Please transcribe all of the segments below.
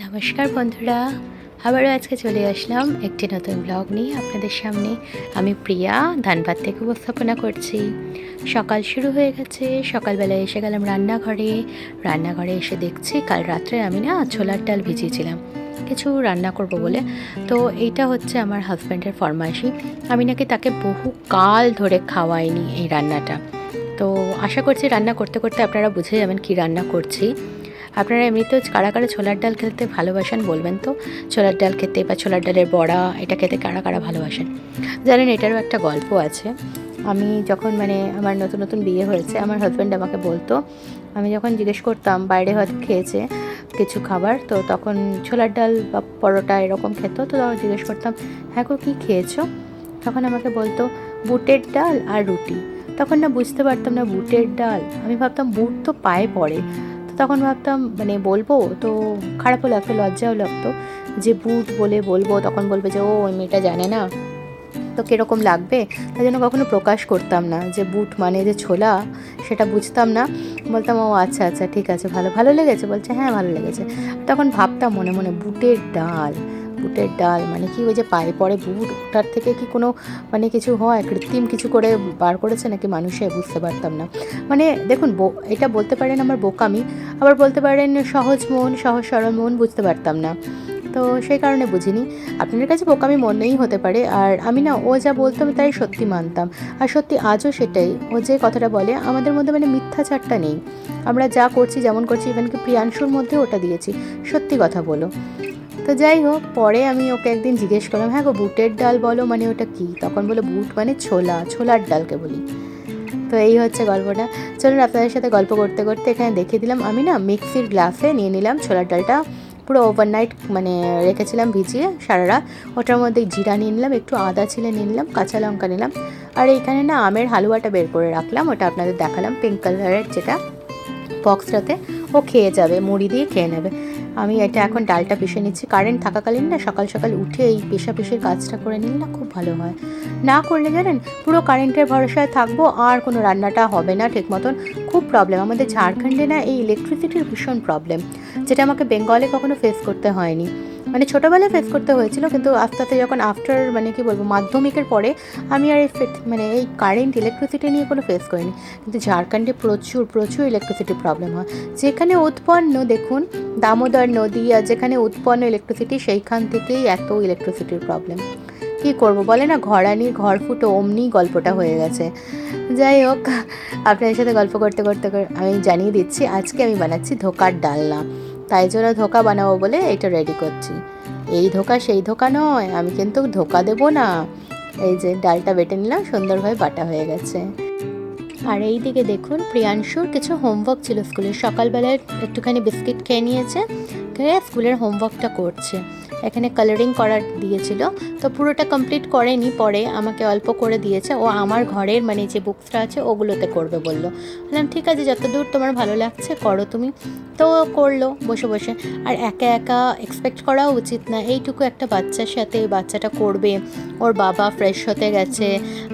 নমস্কার বন্ধুরা, আবারও আজকে চলে আসলাম একটি নতুন ব্লগ নিয়ে আপনাদের সামনে। আমি প্রিয়া ধানবাদ থেকে উপস্থাপনা করছি। সকাল শুরু হয়ে গেছে। সকালবেলায় এসে গেলাম রান্নাঘরে এসে দেখছি কাল রাত্রে আমি না ছোলার ডাল ভিজিয়েছিলাম কিছু রান্না করব বলে। তো এইটা হচ্ছে আমার হাজব্যান্ডের ফরমাইশি। আমি নাকি তাকে বহু কাল ধরে খাওয়াইনি এই রান্নাটা। তো আশা করছি রান্না করতে করতে আপনারা বুঝে যাবেন কি রান্না করছি। আপনারা এমনিতেও কারা কারা ছোলার ডাল খেতে ভালোবাসেন বলবেন তো। ছোলার ডাল খেতে বা ছোলার ডালের বড়া এটা খেতে কারা কারা ভালোবাসেন জানেন। এটারও একটা গল্প আছে। আমি যখন আমার নতুন নতুন বিয়ে হয়েছে, আমার হাজব্যান্ড আমাকে বলতো, আমি যখন জিজ্ঞেস করতাম বাইরে হয়তো খেয়েছে কিছু খাবার, তো তখন ছোলার ডাল বা পরোটা এরকম খেত, তো তখন জিজ্ঞেস করতাম হ্যাঁ গো কী খেয়েছো, তখন আমাকে বলতো বুটের ডাল আর রুটি। তখন না বুঝতে পারতাম না বুটের ডাল, আমি ভাবতাম বুট তো পায়ে পড়ে। তখন ভাবতাম বলবো তো খারাপও লাগতো, লজ্জাও লাগতো যে বুট বলে বলবো, তখন বলবে যে ও ওই মেয়েটা জানে না, তো কীরকম লাগবে। তাই জন্য কখনো প্রকাশ করতাম না যে বুট মানে যে ছোলা, সেটা বুঝতাম না। বলতাম ও আচ্ছা আচ্ছা ঠিক আছে, ভালো ভালো লেগেছে, বলছে হ্যাঁ ভালো লেগেছে। তখন ভাবতাম মনে মনে বুটের ডাল, বুটের ডাল মানে কি ওই যে পায়ে পড়ে বুট, ওটার থেকে কি কোনো কিছু হয়, কৃত্রিম কিছু করে বার করেছে নাকি মানুষে, বুঝতে পারতাম না। দেখুন এটা বলতে পারেন আমার বোকামি, আবার বলতে পারেন সহজ মন, সহজ সরল মন, বুঝতে পারতাম না। তো সেই কারণে বুঝিনি। আপনাদের কাছে বোকামি মনেই হতে পারে। আর আমি না ও যা বলতো আমি তাই সত্যি মানতাম। আর সত্যি আজও সেটাই, ও যে কথাটা বলে আমাদের মধ্যে মিথ্যাচারটা নেই। আমরা যা করছি যেমন করছি, ইভেন কি প্রিয়াংশুর মধ্যে ওটা দিয়েছি, সত্যি কথা বলো। তো যাই হোক, পরে আমি ওকে একদিন জিজ্ঞেস করলাম হ্যাঁ গো বুটের ডাল বলো ওটা কী, তখন বলো বুট ছোলার ডালকে বলি। তো এই হচ্ছে গল্পটা। চলুন আপনাদের সাথে গল্প করতে করতে এখানে দেখিয়ে দিলাম। আমি না মিক্সির গ্লাসে নিয়ে নিলাম ছোলার ডালটা, পুরো ওভারনাইট রেখেছিলাম ভিজিয়ে সারা রাত। ওটার মধ্যে জিরা নিয়ে নিলাম, একটু আদা ছিলে নিয়ে নিলাম, কাঁচা লঙ্কা নিলাম। আর এইখানে না আমের হালুয়াটা বের করে রাখলাম, ওটা আপনাদের দেখালাম, পিঙ্ক কালারের যেটা বক্সটাতে। ও খেয়ে যাবে, মুড়ি দিয়ে খেয়ে নেবে। আমি এটা এখন ডালটা পিষে নিচ্ছি। কারেন্ট থাকাকালীন না সকাল সকাল উঠে এই পেশাপিশির কাজটা করে নিলে না খুব ভালো হয়। না করলে জানেন পুরো কারেন্টের ভরসায় থাকবো, আর কোনো রান্নাটা হবে না ঠিক মতন। খুব প্রবলেম আমাদের ঝাড়খণ্ডে না, এই ইলেকট্রিসিটির ভীষণ প্রবলেম, যেটা আমাকে বেঙ্গলে কখনো ফেস করতে হয়নি। ছোটোবেলায় ফেস করতে হয়েছিল, কিন্তু আস্তে আস্তে যখন আফটার কি বলবো মাধ্যমিকের পরে আমি আর এই কারেন্ট ইলেকট্রিসিটি নিয়ে কোনো ফেস করিনি। কিন্তু ঝাড়খণ্ডে প্রচুর প্রচুর ইলেকট্রিসিটির প্রবলেম হয়। যেখানে উৎপন্ন দেখুন দামোদর নদী, আর যেখানে উৎপন্ন ইলেকট্রিসিটি সেইখান থেকেই এত ইলেকট্রিসিটির প্রবলেম। কী করবো বলে না, ঘরানির ঘর ফুটো অমনি গল্পটা হয়ে গেছে। যাই হোক, আপনাদের সাথে গল্প করতে করতে আমি জানিয়ে দিচ্ছি আজকে আমি বানাচ্ছি ধোকার ডালনা। তাই জন্য ধোকা বানাবো বলে এটা রেডি করছি। এই ধোকা সেই ধোকা নয়, আমি কিন্তু ধোকা দেবো না। এই যে ডালটা বেটে নিলাম, সুন্দরভাবে বাটা হয়ে গেছে। আর এই দিকে দেখুন প্রিয়াংশুর কিছু হোমওয়ার্ক ছিল স্কুলের, সকালবেলায় একটুখানি বিস্কিট খেয়ে নিয়েছে, খেয়ে স্কুলের হোমওয়ার্কটা করছে। এখানে কালারিং করার দিয়েছিল, তো পুরোটা কমপ্লিট করেনি, পরে আমাকে অল্প করে দিয়েছে। ও আমার ঘরের যে বুকসটা আছে ওগুলোতে করবে বললো। বললাম ঠিক আছে, যতদূর তোমার ভালো লাগছে করো তুমি। তো করলো বসে বসে। আর একা একা এক্সপেক্ট করাও উচিত না, এইটুকু একটা বাচ্চার সাথে বাচ্চাটা করবে, ওর বাবা ফ্রেশ হতে গেছে,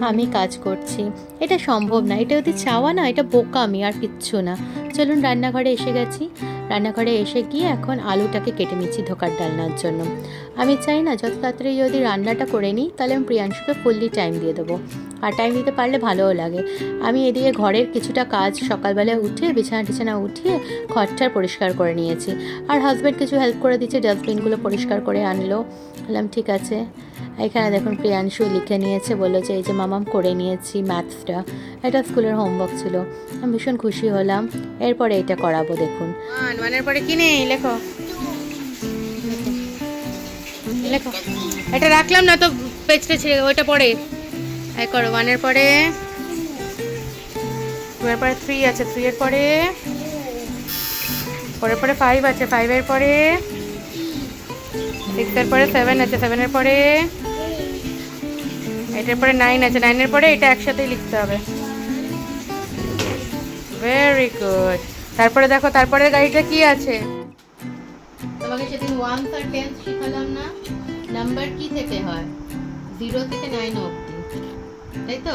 আমি কাজ করছি, এটা সম্ভব না। এটা যদি চাওয়া না, এটা বোকামি আর কিচ্ছু না। চলুন রান্নাঘরে এসে গেছি। রান্নাঘরে এসে গিয়ে এখন আলুটাকে কেটে নিচ্ছি ধোকার ডালনার জন্য। আমি চাই না যত তাড়াতাড়ি যদি রান্নাটা করে নিই, তাহলে আমি প্রিয়াংশুকে ফুললি টাইম দিয়ে দেবো, আর টাইম দিতে পারলে ভালোও লাগে। আমি এদিকে ঘরের কিছুটা কাজ সকালবেলায় উঠে বিছানা উঠিয়ে ঘরটার পরিষ্কার করে নিয়েছি, আর হাজব্যান্ড কিছু হেল্প করে দিচ্ছে, ডাস্টবিনগুলো পরিষ্কার করে আনলো। বললাম ঠিক আছে। এখানে দেখুন প্রিয়াংশু লিখে নিয়েছে, বললো যে এই যে মামাম করে নিয়েছি ম্যাথসটা, এটা স্কুলের হোমওয়ার্ক ছিল। আমি ভীষণ খুশি হলাম। এরপরে এটা করাবো। দেখুন ওয়ানের পরে কি নেই লেখো, লেখো। এটা রাখলাম না তো পেজটা ছিঁড়ে, ওইটা পরে এই করো। ওয়ানের পরে 2 এর পরে 3 আছে, 3 এর পরে পরে 5 আছে, 5 এর পরে 6 এর পরে 7 আছে, 7 এর পরে এটার পরে 9 আছে, 9 এর পরে এটা একসাথেই লিখতে হবে। Very good. তারপরে দেখো, তারপরে গাড়িটা কি আছে, তোমাকে সেদিন 1 আর 10 শিখালাম না, নাম্বার কি থেকে হয়, 0 থেকে 9 অবধি, তাই তো?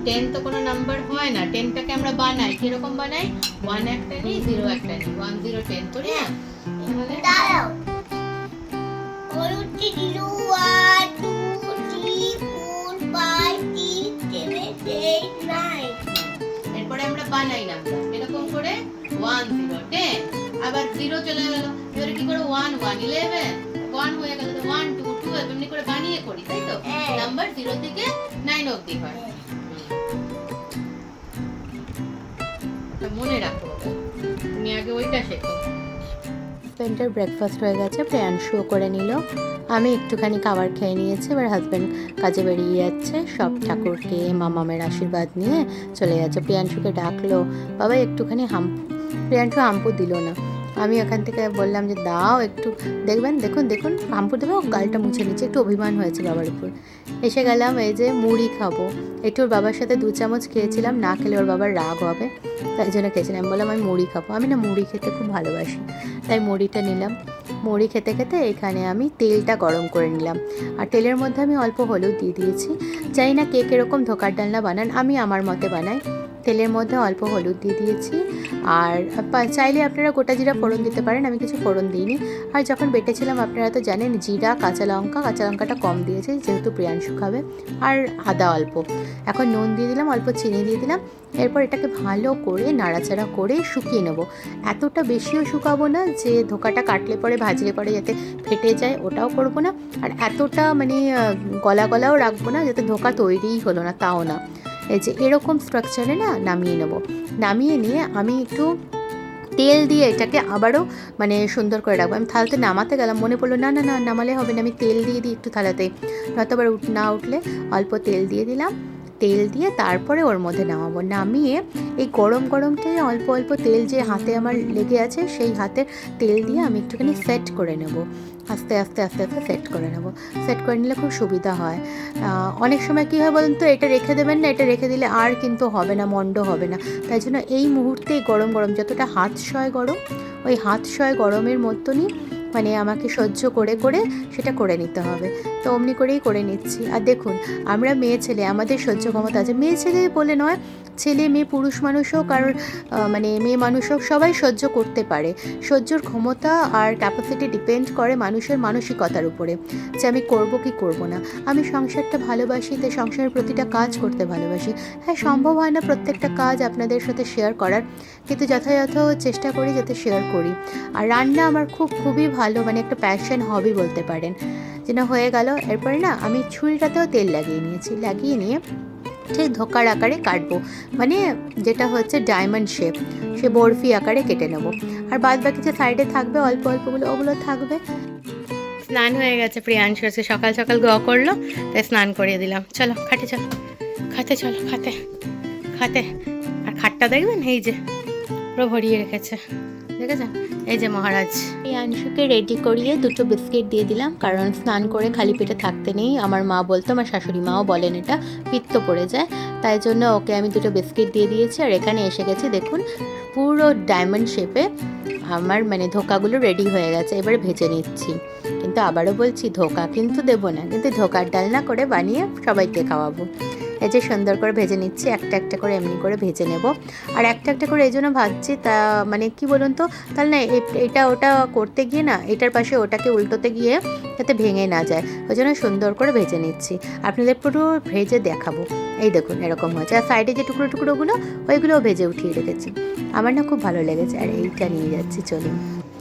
10 তো কোনো নাম্বার হয় না, 10টাকে আমরা বানাই, কিরকম বানাই, 1 একটা নিই 0 একটা নিই, 1 0 10 করি না, তাহলে আবার 0 চলে গেল, এবারে কি করে 1 1 11 1 হয়ে গেল, তো 1 2 2 এমনি করে বানিয়ে করি, তাই তো? নাম্বার 0 থেকে 9 অবধি হয়। মনে রাখো, তুমি আগে ওইটা শেখো। হাজব্যান্ডের ব্রেকফাস্ট হয়ে গেছে, প্রিয়াংশুও করে নিল, আমি একটুখানি খাবার খেয়ে নিয়েছি। এবার হাজব্যান্ড কাজে বেরিয়ে যাচ্ছে, সব ঠাকুরকে মামামের আশীর্বাদ নিয়ে চলে যাচ্ছে। প্রিয়াংশুকে ডাকলো, বাবা একটুখানি প্রিয়াংশু হাম্পু দিল না। আমি ওখান থেকে বললাম যে দাও একটু, দেখবেন দেখুন দেখুন হাম্পু দেবে, ও গালটা মুছে নিচ্ছে, একটু অভিমান হয়েছে বাবার উপর। এসে গেলাম, এই যে মুড়ি খাবো, একটু ওর বাবার সাথে 2 চামচ খেয়েছিলাম, না খেলে ওর বাবার রাগ হবে, তাই জন্য খেয়েছিলাম। বললাম আমি মুড়ি খাবো, আমি না মুড়ি খেতে খুব ভালোবাসি, তাই মুড়িটা নিলাম। মুড়ি খেতে খেতে এখানে আমি তেলটা গরম করে নিলাম, আর তেলের মধ্যে আমি অল্প হলুদ দিয়ে দিয়েছি। জানি না কে কীরকম ধোকার ডালনা বানান, আমি আমার মতে বানাই। তেলের মধ্যে অল্প হলুদ দিয়ে দিয়েছি, আর চাইলে আপনারা গোটা জিরা ফোড়ন দিতে পারেন, আমি কিছু ফোড়ন দিইনি। আর যখন বেটেছিলাম আপনারা তো জানেন জিরা, কাঁচা লঙ্কাটা কম দিয়েছি যেহেতু প্রিয়াংশু খাবে, আর আদা অল্প। এখন নুন দিয়ে দিলাম, অল্প চিনি দিয়ে দিলাম। এরপর এটাকে ভালো করে নাড়াচাড়া করে শুকিয়ে নেব। এতটা বেশিও শুকাবো না যে ধোকাটা কাটলে পরে ভাজলে পরে যাতে ফেটে যায়, ওটাও করব না। আর এতটা মানে গলাও রাখবো না যাতে ধোকা তৈরিই হলো না, তাও না। এই যে এরকম স্ট্রাকচারে না নামিয়ে নেব। নামিয়ে নিয়ে আমি একটু তেল দিয়ে এটাকে আবারও মানে সুন্দর করে রাখবো। আমি থালাতে নামাতে গেলাম, মনে পড়লো না না না নামালে হবে না, আমি তেল দিয়ে দিই একটু থালাতে, নয়তো আবার না উঠলে অল্প তেল দিয়ে দিলাম। তেল দিয়ে তারপরে ওর মধ্যে নামাবো। নামিয়ে এই গরমটাই অল্প অল্প তেল যে হাতে আমার লেগে আছে, সেই হাতের তেল দিয়ে আমি একটুখানি সেট করে নেব, আস্তে আস্তে সেট করে নেব। সেট করে নিলে খুব সুবিধা হয়। অনেক সময় কী হয় বলুন তো, এটা রেখে দেবেন না, এটা রেখে দিলে আর কিন্তু হবে না, মন্ড হবে না। তাই জন্য এই মুহূর্তে গরম যতটা হাত সয় গরম, ওই হাত সয় গরমের মতনই মানে আমাকে সহ্য করে সেটা করে নিতে হবে। তো অমনি করেই করে নিচ্ছি। আর দেখুন, আমরা মেয়ে ছেলে, আমাদের সহ্য ক্ষমতা আছে, মেয়ে ছেলে বলে নয়, ছেলে মেয়ে পুরুষ মানুষ হোক আর মানে মেয়ে মানুষ হোক, সবাই সহ্য করতে পারে। সহ্যর ক্ষমতা আর ক্যাপাসিটি ডিপেন্ড করে মানুষের মানসিকতার উপরে, যে আমি করব কি করব না। আমি সংসারটা ভালোবাসি, তাই সংসারের প্রতিটা কাজ করতে ভালোবাসি। হ্যাঁ, সম্ভব হয় না প্রত্যেকটা কাজ আপনাদের সাথে শেয়ার করার, কিন্তু যথাযথ চেষ্টা করি যাতে শেয়ার করি। আর রান্না আমার খুবই ভালো, মানে একটা প্যাশন, হবি বলতে পারেন। যেন হয়ে গেল, এরপরে না আমি ছুরিটাতেও তেল লাগিয়ে নিয়েছি। লাগিয়ে নিয়ে ঠিক ধোকার আকারে কাটবো, মানে যেটা হচ্ছে ডায়মন্ড শেপ, সে বরফি আকারে কেটে নেব। আর বাদ বাকি যে সাইডে থাকবে অল্প অল্পগুলো, ওগুলো থাকবে। স্নান হয়ে গেছে, প্রিয়াংশু আজকে সকাল সকাল করলো, তাই স্নান করিয়ে দিলাম। চলো খাটে, চলো খাতে। আর খাটটা দেখবেন এই যে পুরো ভরিয়ে রেখেছে, দেখেছেন? এই যে মহারাজ। প্রিয়াংশুকে রেডি করিয়ে 2টো বিস্কিট দিয়ে দিলাম, কারণ স্নান করে খালি পেটে থাকতে নেই। আমার মা বলতো, আমার শাশুড়ি মাও বলেন এটা পিত্ত পড়ে যায়, তাই জন্য ওকে আমি 2টো বিস্কিট দিয়ে দিয়েছি। আর এখানে এসে গেছি, দেখুন পুরো ডায়মন্ড শেপে আমার মানে ধোকাগুলো রেডি হয়ে গেছে। এবারে ভেজে নিচ্ছি, কিন্তু আবারও বলছি ধোকা কিন্তু দেবো না, কিন্তু ধোকার ডালনা করে বানিয়ে সবাইকে খাওয়াবো। এই যে সুন্দর করে ভেজে নিচ্ছি, একটা করে এমনি করে ভেজে নেব। আর একটা করে এই জন্য ভাজছি, তা মানে কি বলুন তো, তাহলে না এটা ওটা করতে গিয়ে না, এটার পাশে ওটাকে উল্টোতে গিয়ে যাতে ভেঙে না যায়, ওই জন্য সুন্দর করে ভেজে নিচ্ছি। আপনাদের পুরো ভেজে দেখাবো। এই দেখুন এরকম হয়েছে। আর সাইডে যে টুকরোগুলো, ওইগুলোও ভেজে উঠিয়ে রেখেছি। আমার না খুব ভালো লেগেছে। আর এইটা নিয়ে যাচ্ছি, চলুন।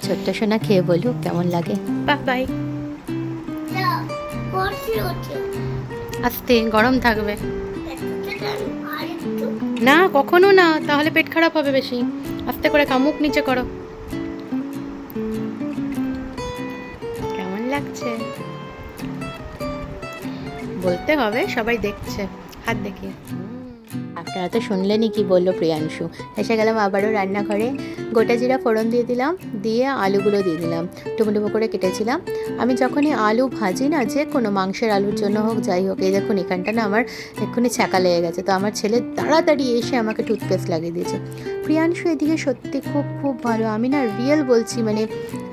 ছোট্ট সোনা খেয়ে বলুক কেমন লাগে। বাই। আস্তে, গরম থাকবে না, কখনো না, তাহলে পেট খারাপ হবে বেশি। আস্তে করে মুখ নিচে করো। কেমন লাগছে বলতে হবে, সবাই দেখছে, হাত দেখিয়ে। আপনারা তো শুনলেনই কি বললো প্রিয়াংশু। এসে গেলাম আবারও রান্নাঘরে, গোটা জিরা ফোড়ন দিয়ে দিলাম, দিয়ে আলুগুলো দিয়ে দিলাম, টুকরো করে কেটেছিলাম। আমি যখনই আলু ভাজি না, যে কোনো মাংসের আলুর জন্য হোক যাই হোক, এই দেখুন এখানটা না আমার এক্ষুনি ছ্যাঁকা লেগে গেছে, তো আমার ছেলে তাড়াতাড়ি এসে আমাকে টুথপেস্ট লাগিয়ে দিয়েছে। প্রিয়াংশু এদিকে সত্যি খুব ভালো, আমি না রিয়েল বলছি, মানে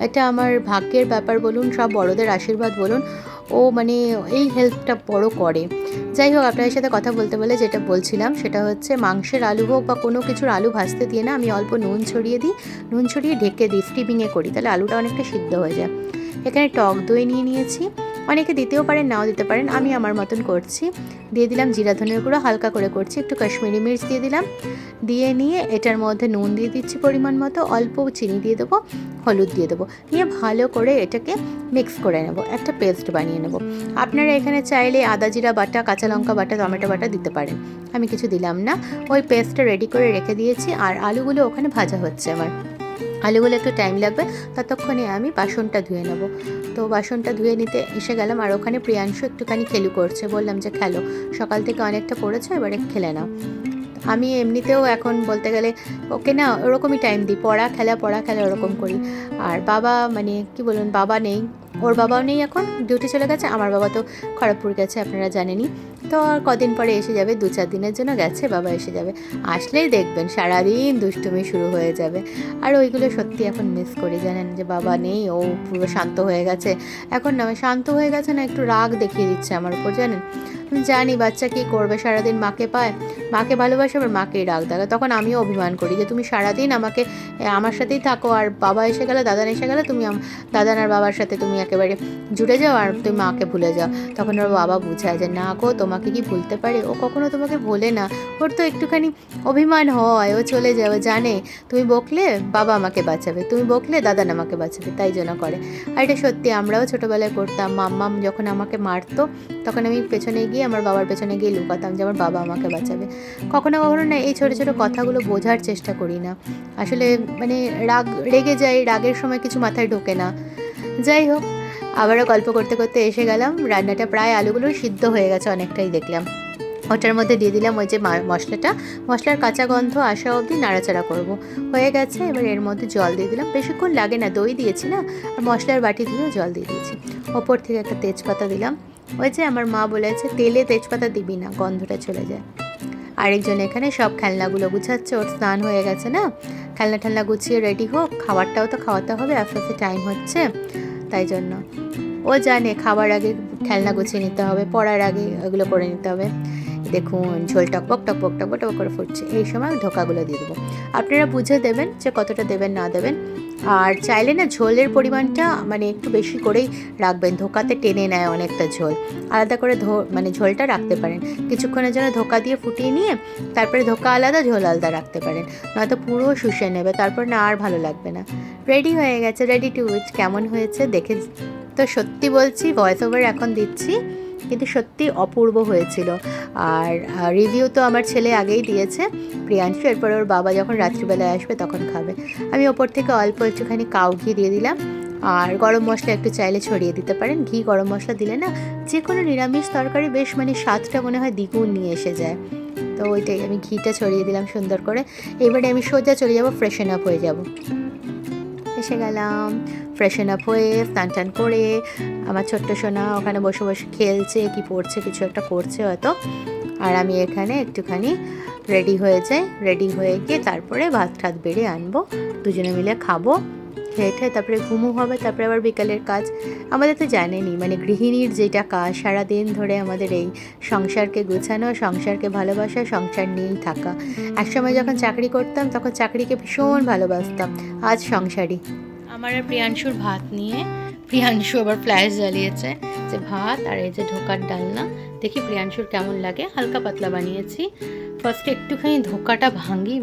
এটা আমার ভাগ্যের ব্যাপার বলুন, সব বড়দের আশীর্বাদ বলুন, ও মানে এই হেল্পটা বড় করে। যাই হোক, আপনাদের সাথে কথা বলতে বলে যেটা বলছিলাম সেটা হচ্ছে, মাংসের আলু হোক বা কোনো কিছুর আলু ভাজতে দিয়ে না আমি অল্প নুন ছড়িয়ে ঢেকে দিই, স্টিমিংয়ে করি, তাহলে আলুটা অনেকটা সিদ্ধ হয়ে যায়। এখানে টক দই নিয়ে নিয়েছি, অনেকে দিতেও পারেন, নাও দিতে পারেন, আমি আমার মতন করছি। দিয়ে দিলাম জিরা ধনের গুঁড়ো, হালকা করে করছি, একটু কাশ্মীরি মির্চ দিয়ে দিলাম। দিয়ে নিয়ে এটার মধ্যে নুন দিয়ে দিচ্ছি পরিমাণ মতো, অল্প চিনি দিয়ে দেবো, হলুদ দিয়ে দেবো, নিয়ে ভালো করে এটাকে মিক্স করে নেব, একটা পেস্ট বানিয়ে নেব। আপনারা এখানে চাইলে আদা জিরা বাটা, কাঁচা লঙ্কা বাটা, টমেটো বাটা দিতে পারেন, আমি কিছু দিলাম না। ওই পেস্টটা রেডি করে রেখে দিয়েছি। আর আলুগুলো ওখানে ভাজা হচ্ছে আমার, আলুগুলো একটু টাইম লাগবে, ততক্ষণে আমি বাসনটা ধুয়ে নেব। তো বাসনটা ধুয়ে নিতে এসে গেলাম। আর ওখানে প্রিয়াংশু একটুখানি খেলু করছে, বললাম যে খেলো, সকাল থেকে অনেকটা পড়েছো, এবারে খেলে নাও। আমি এমনিতেও এখন বলতে গেলে ওকে না ওরকমই টাইম দিই, পড়া খেলা ওরকম করি। আর বাবা মানে কি বলুন, বাবা নেই, ওর বাবাও নেই, এখন ডিউটি চলে গেছে। আমার বাবা তো খড়গপুর গেছে, আপনারা জানেনই। তো আর কদিন পরে এসে যাবে, 2-4 দিনের জন্য গেছে, বাবা এসে যাবে। আসলেই দেখবেন সারাদিন দুষ্টুমি শুরু হয়ে যাবে। আর ওইগুলো সত্যি এখন মিস করি, জানেন, যে বাবা নেই, ও পুরো শান্ত হয়ে গেছে। এখন না শান্ত হয়ে গেছে না, একটু রাগ দেখিয়ে দিচ্ছে আমার উপর, জানেন। জানি বাচ্চা কী করবে, সারাদিন মাকে পায়, মাকে ভালোবাসে, আবার মাকেই রাগ দেখায়। তখন আমিও অভিমান করি যে তুমি সারাদিন আমাকে আমার সাথেই থাকো, আর বাবা এসে গেলে, দাদান এসে গেলে তুমি দাদান আর বাবার সাথে তুমি একেবারে জুড়ে যাও, আর তুমি মাকে ভুলে যাও। তখন ওর বাবা বুঝায় যে না গো, তোমাকে কি ভুলতে পারে, ও কখনো তোমাকে ভোলে না, ওর তো একটুখানি অভিমান হয়, ও চলে যাবে, জানে তুমি বকলে বাবা আমাকে বাঁচাবে, তুমি বকলে দাদান আমাকে বাঁচাবে, তাই জন্য করে। আর এটা সত্যি আমরাও ছোটোবেলায় করতাম। মাম্মাম যখন আমাকে মারতো, তখন আমি পেছনে গিয়ে, আমার বাবার পেছনে গিয়ে লুকাতাম যে আমার বাবা আমাকে বাঁচাবে। কখনো কখনো না এই ছোটো ছোটো কথাগুলো বোঝার চেষ্টা করি না, আসলে মানে রেগে যাই, রাগের সময় কিছু মাথায় ঢোকে না। যাই হোক, আবারও গল্প করতে করতে এসে গেলাম। রান্নাটা প্রায় আলুগুলো সিদ্ধ হয়ে গেছে অনেকটাই দেখলাম। ওটার মধ্যে দিয়ে দিলাম ওই যে মশলার কাঁচা গন্ধ আসা অবধি নাড়াচাড়া করব। হয়ে গেছে, এবার এর মধ্যে জল দিয়ে দিলাম, বেশিক্ষণ লাগে না, দই দিয়েছি না, আর মশলার বাটি ধুয়েও জল দিয়ে দিয়েছি। ওপর থেকে একটা তেজপাতা দিলাম, ওই যে আমার মা বলেছে তেলে তেজপাতা দিবি না, গন্ধটা চলে যায়। আরেকজন এখানে সব খেলনাগুলো গুছাচ্ছে, ওর স্নান হয়ে গেছে না, খেলনা গুছিয়ে রেডি হোক, খাবারটাও তো খাওয়াতে হবে, আস্তে আস্তে টাইম হচ্ছে, তাই জন্য ও জানে খাবার আগে খেলনা গুছিয়ে নিতে হবে, পড়ার আগে ওগুলো করে নিতে হবে। দেখুন ঝোল টকবক টকবক টকবক টকবক করে ফুটছে, এই সময় ধোকাগুলো দিয়ে দেবো। আপনারা বুঝে দেবেন যে কতটা দেবেন না দেবেন। আর চাইলে না ঝোলের পরিমাণটা মানে একটু বেশি করেই রাখবেন, ধোকাতে টেনে নেয় অনেকটা ঝোল, আলাদা করে মানে ঝোলটা রাখতে পারেন, কিছুক্ষণের জন্য ধোকা দিয়ে ফুটিয়ে নিয়ে তারপরে ধোকা আলাদা, ঝোল আলাদা রাখতে পারেন, নয়তো পুরো শুষে নেবে, তারপর না আর ভালো লাগবে না। রেডি হয়ে গেছে, রেডি টু ইট। কেমন হয়েছে দেখে তো সত্যি বলছি, ভয়েস ওভার এখন দিচ্ছি, কিন্তু সত্যি অপূর্ব হয়েছিল। আর রিভিউ তো আমার ছেলে আগেই দিয়েছে, প্রিয়াংশু, এরপরে ওর বাবা যখন রাত্রিবেলায় আসবে তখন খাবে। আমি ওপর থেকে অল্প একটুখানি কাউ ঘি দিয়ে দিলাম, আর গরম মশলা একটু চাইলে ছড়িয়ে দিতে পারেন। ঘি গরম মশলা দিলে না যে কোনো নিরামিষ তরকারি বেশ মানে স্বাদটা মনে হয় দ্বিগুণ নিয়ে এসে যায়। তো ওইটাই, আমি ঘিটা ছড়িয়ে দিলাম সুন্দর করে। এবারে আমি সোজা চলে যাব, ফ্রেশন আপ হয়ে যাব। এসে গেলাম, ফ্রেশন আপ হয়ে স্নান টান করে আমার ছোট্ট সোনা ওখানে বসে বসে খেলছে, কি পড়ছে, কিছু একটা করছে হয়তো। আর আমি এখানে একটুখানি রেডি হয়ে যাই, রেডি হয়ে গিয়ে তারপরে ভাত ঠাত বেড়ে আনবো, দুজনে মিলে খাবো, খেয়ে তারপরে ঘুমও হবে, তারপরে আবার বিকালের কাজ। আমাদের তো জানেনই মানে গৃহিণীর যেটা কাজ, সারাদিন ধরে আমাদের এই সংসারকে গোছানো, সংসারকে ভালোবাসা, সংসার নিয়েই থাকা। একসময় যখন চাকরি করতাম তখন চাকরিকে ভীষণ ভালোবাসতাম, আজ সংসারই। আমার আর প্রিয়াংশুর ভাত নিয়ে প্রিয়াংশু আবার ফ্ল্যাশ জ্বালিয়েছে, যে ভাত আর এই যে ধোকার ডালনা, দেখি প্রিয়াংশুর কেমন লাগে। হালকা পাতলা বানিয়েছি, ফার্স্টে একটুখানি ধোকাটা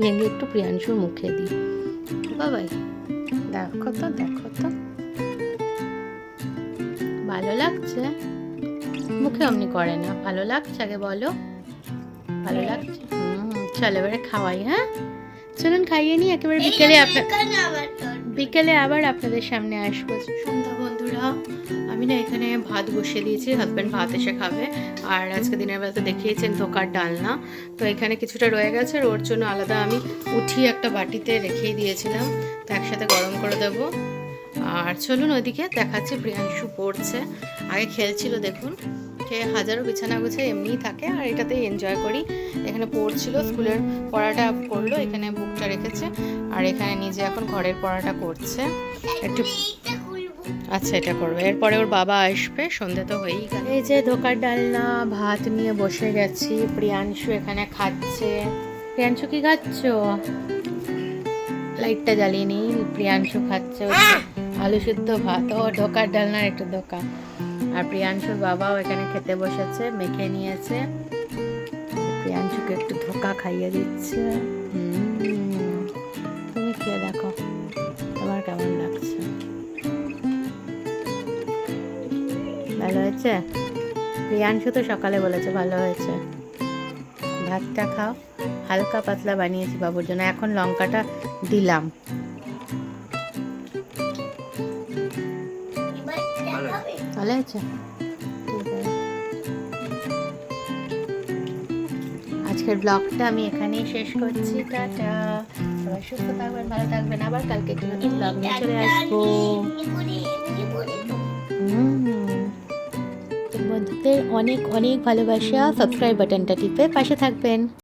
ভেঙে একটু প্রিয়াংশুর মুখে দিই। বাবাই দেখো তো ভালো লাগছে, মুখে অমনি করে না, ভালো লাগছে, আগে বলো ভালো লাগছে। চলো এবারে খাওয়াই, হ্যাঁ চলুন খাইয়ে নিই, একেবারে বিকেলে আবার আপনাদের সামনে আসবো। সন্ধ্যা বন্ধুরা, আমি না এখানে ভাত বসিয়ে দিয়েছি, হাজব্যান্ড ভাত এসে খাবে। আর আজকে দিনের বেলা তো দেখিয়েছেন ধোকার ডালনা, তো এখানে কিছুটা রয়ে গেছে, ওর জন্য আলাদা আমি উঠিয়ে একটা বাটিতে রেখেই দিয়েছিলাম, তো একসাথে গরম করে দেবো। আর চলুন ওইদিকে দেখাচ্ছি, প্রিয়াংশু পড়ছে, আগে খেলছিল দেখুন, খেয়ে হাজারো বিছানা গুছিয়ে এমনিই থাকে, আর এটাতেই এনজয় করি। এখানে পড়ছিল, স্কুলের পড়াটা করলো, এখানে বুকটা রেখেছে, আর এখানে নিজে এখন ঘরের পড়াটা করছে একটু। আচ্ছা এটা করবে, এরপরে ওর বাবা আসবে, সন্ধে তো হয়েই গেল। এই যে ধোকার ডালনা ভাত নিয়ে বসে গেছি, প্রিয়াংশু এখানে খাচ্ছে। প্রিয়াংশু কি খাচ্ছ? লাইটটা জ্বালিয়ে নিই, প্রিয়াংশু খাচ্ছে আলু সিদ্ধ ভাত, ও ধোকার ডালনার একটু ধোকা। আর প্রিয়াংশুর বাবাও এখানে খেতে বসেছে, মেখে নিয়েছে। প্রিয়াংশুকে একটু ধোকা খাইয়ে দিচ্ছে। তুমি খেয়ে দেখো তোমার কেমন লাগছে। ভালো হয়েছে? প্রিয়াংশু তো সকালে বলেছে ভালো হয়েছে। ভাতটা খাও, হালকা পাতলা বানিয়েছি বাবুর জন্য। এখন লঙ্কাটা দিলাম। ভালো হয়েছে? আজকের ব্লগটা আমি এখানেই শেষ করছি। টাটা, সবাই সুস্থ থাকবেন, ভালো থাকবেন। আবার কালকে একটু নতুন ব্লগ নিয়ে চলে আসবো। বন্ধুদের অনেক অনেক ভালোবাসা। সাবস্ক্রাইব বাটনটা টিপে পাশে থাকবেন।